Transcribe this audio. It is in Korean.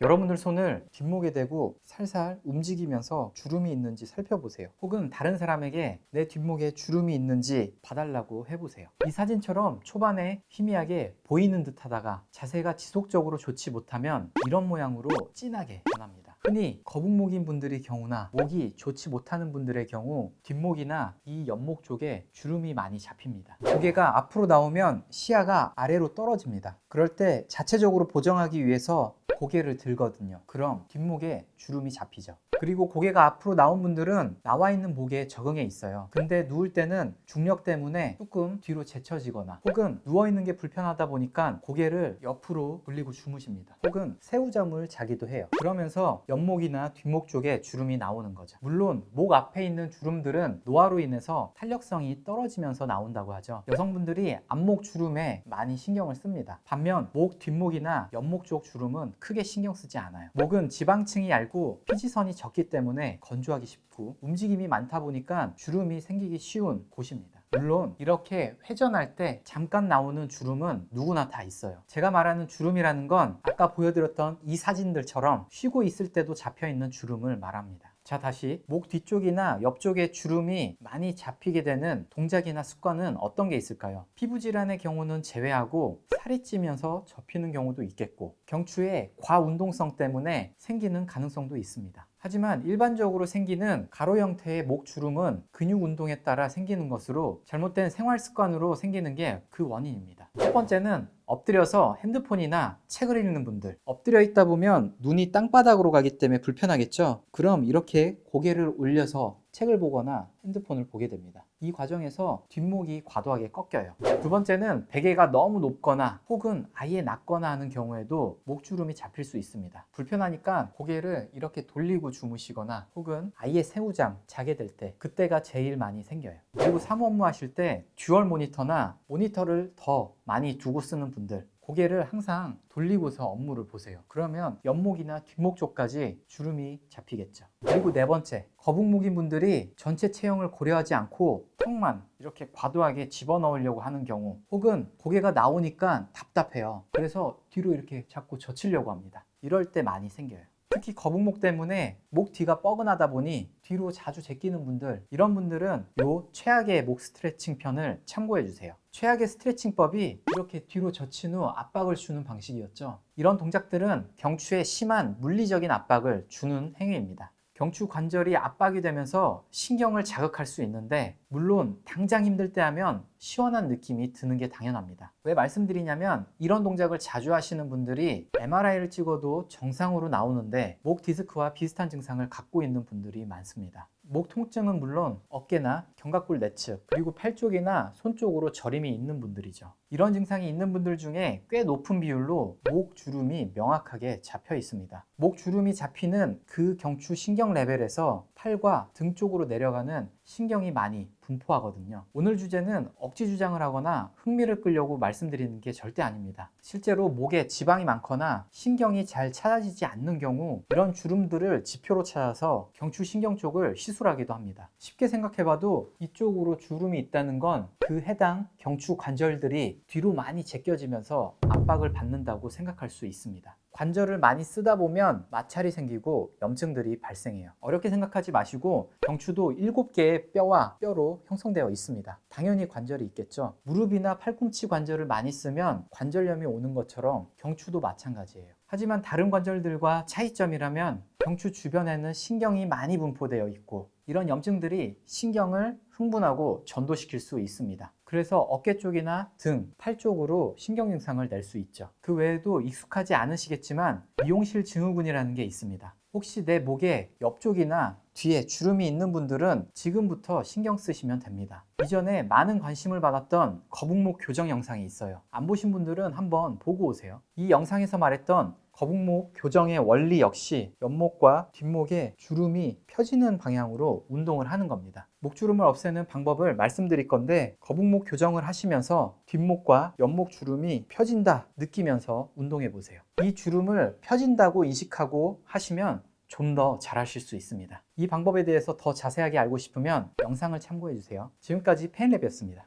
여러분들 손을 뒷목에 대고 살살 움직이면서 주름이 있는지 살펴보세요. 혹은 다른 사람에게 내 뒷목에 주름이 있는지 봐달라고 해보세요. 이 사진처럼 초반에 희미하게 보이는 듯 하다가 자세가 지속적으로 좋지 못하면 이런 모양으로 진하게 변합니다. 흔히 거북목인 분들의 경우나 목이 좋지 못하는 분들의 경우 뒷목이나 이 옆목 쪽에 주름이 많이 잡힙니다. 고개가 앞으로 나오면 시야가 아래로 떨어집니다. 그럴 때 자체적으로 보정하기 위해서 고개를 들거든요. 그럼 뒷목에 주름이 잡히죠. 그리고 고개가 앞으로 나온 분들은 나와 있는 목에 적응해 있어요. 근데 누울 때는 중력 때문에 조금 뒤로 제쳐지거나 혹은 누워있는 게 불편하다 보니까 고개를 옆으로 돌리고 주무십니다. 혹은 새우잠을 자기도 해요. 그러면서 옆목이나 뒷목 쪽에 주름이 나오는 거죠. 물론 목 앞에 있는 주름들은 노화로 인해서 탄력성이 떨어지면서 나온다고 하죠. 여성분들이 앞목 주름에 많이 신경을 씁니다. 반면 목 뒷목이나 옆목 쪽 주름은 크게 신경 쓰지 않아요. 목은 지방층이 얇고 피지선이 적기 때문에 건조하기 쉽고 움직임이 많다 보니까 주름이 생기기 쉬운 곳입니다. 물론 이렇게 회전할 때 잠깐 나오는 주름은 누구나 다 있어요. 제가 말하는 주름이라는 건 아까 보여드렸던 이 사진들처럼 쉬고 있을 때도 잡혀있는 주름을 말합니다. 자, 다시 목 뒤쪽이나 옆쪽에 주름이 많이 잡히게 되는 동작이나 습관은 어떤 게 있을까요? 피부 질환의 경우는 제외하고 살이 찌면서 접히는 경우도 있겠고 경추의 과운동성 때문에 생기는 가능성도 있습니다. 하지만 일반적으로 생기는 가로 형태의 목 주름은 근육 운동에 따라 생기는 것으로 잘못된 생활 습관으로 생기는 게 그 원인입니다. 첫 번째는 엎드려서 핸드폰이나 책을 읽는 분들, 엎드려 있다 보면 눈이 땅바닥으로 가기 때문에 불편하겠죠? 그럼 이렇게 고개를 올려서 책을 보거나 핸드폰을 보게 됩니다. 이 과정에서 뒷목이 과도하게 꺾여요. 두 번째는 베개가 너무 높거나 혹은 아예 낮거나 하는 경우에도 목주름이 잡힐 수 있습니다. 불편하니까 고개를 이렇게 돌리고 주무시거나 혹은 아예 새우잠 자게 될 때 그때가 제일 많이 생겨요. 그리고 사무 업무 하실 때 듀얼 모니터나 모니터를 더 많이 두고 쓰는 분들, 고개를 항상 돌리고서 업무를 보세요. 그러면 옆목이나 뒷목 쪽까지 주름이 잡히겠죠. 그리고 네 번째, 거북목인 분들이 전체 체형을 고려하지 않고 턱만 이렇게 과도하게 집어넣으려고 하는 경우 혹은 고개가 나오니까 답답해요. 그래서 뒤로 이렇게 자꾸 젖히려고 합니다. 이럴 때 많이 생겨요. 특히 거북목 때문에 목 뒤가 뻐근하다 보니 뒤로 자주 제끼는 분들, 이런 분들은 요 최악의 목 스트레칭 편을 참고해 주세요. 최악의 스트레칭법이 이렇게 뒤로 젖힌 후 압박을 주는 방식이었죠. 이런 동작들은 경추에 심한 물리적인 압박을 주는 행위입니다. 경추 관절이 압박이 되면서 신경을 자극할 수 있는데 물론 당장 힘들 때 하면 시원한 느낌이 드는 게 당연합니다. 왜 말씀드리냐면 이런 동작을 자주 하시는 분들이 MRI를 찍어도 정상으로 나오는데 목 디스크와 비슷한 증상을 갖고 있는 분들이 많습니다. 목 통증은 물론 어깨나 견갑골 내측 그리고 팔 쪽이나 손 쪽으로 저림이 있는 분들이죠. 이런 증상이 있는 분들 중에 꽤 높은 비율로 목 주름이 명확하게 잡혀 있습니다. 목 주름이 잡히는 그 경추 신경 레벨에서 팔과 등 쪽으로 내려가는 신경이 많이 분포하거든요. 오늘 주제는 억지 주장을 하거나 흥미를 끌려고 말씀드리는 게 절대 아닙니다. 실제로 목에 지방이 많거나 신경이 잘 찾아지지 않는 경우 이런 주름들을 지표로 찾아서 경추 신경 쪽을 시술하기도 합니다. 쉽게 생각해봐도 이쪽으로 주름이 있다는 건 그 해당 경추 관절들이 뒤로 많이 제껴지면서 압박을 받는다고 생각할 수 있습니다. 관절을 많이 쓰다 보면 마찰이 생기고 염증들이 발생해요. 어렵게 생각하지 마시고 경추도 7개의 뼈와 뼈로 형성되어 있습니다. 당연히 관절이 있겠죠. 무릎이나 팔꿈치 관절을 많이 쓰면 관절염이 오는 것처럼 경추도 마찬가지예요. 하지만 다른 관절들과 차이점이라면 경추 주변에는 신경이 많이 분포되어 있고 이런 염증들이 신경을 흥분하고 전도시킬 수 있습니다. 그래서 어깨 쪽이나 등, 팔 쪽으로 신경 증상을 낼 수 있죠. 그 외에도 익숙하지 않으시겠지만 미용실 증후군이라는 게 있습니다. 혹시 내 목에 옆쪽이나 뒤에 주름이 있는 분들은 지금부터 신경 쓰시면 됩니다. 이전에 많은 관심을 받았던 거북목 교정 영상이 있어요. 안 보신 분들은 한번 보고 오세요. 이 영상에서 말했던 거북목 교정의 원리 역시 옆목과 뒷목에 주름이 펴지는 방향으로 운동을 하는 겁니다. 목주름을 없애는 방법을 말씀드릴 건데 거북목 교정을 하시면서 뒷목과 옆목 주름이 펴진다 느끼면서 운동해 보세요. 이 주름을 펴진다고 인식하고 하시면 좀 더 잘하실 수 있습니다. 이 방법에 대해서 더 자세하게 알고 싶으면 영상을 참고해 주세요. 지금까지 페인랩이었습니다.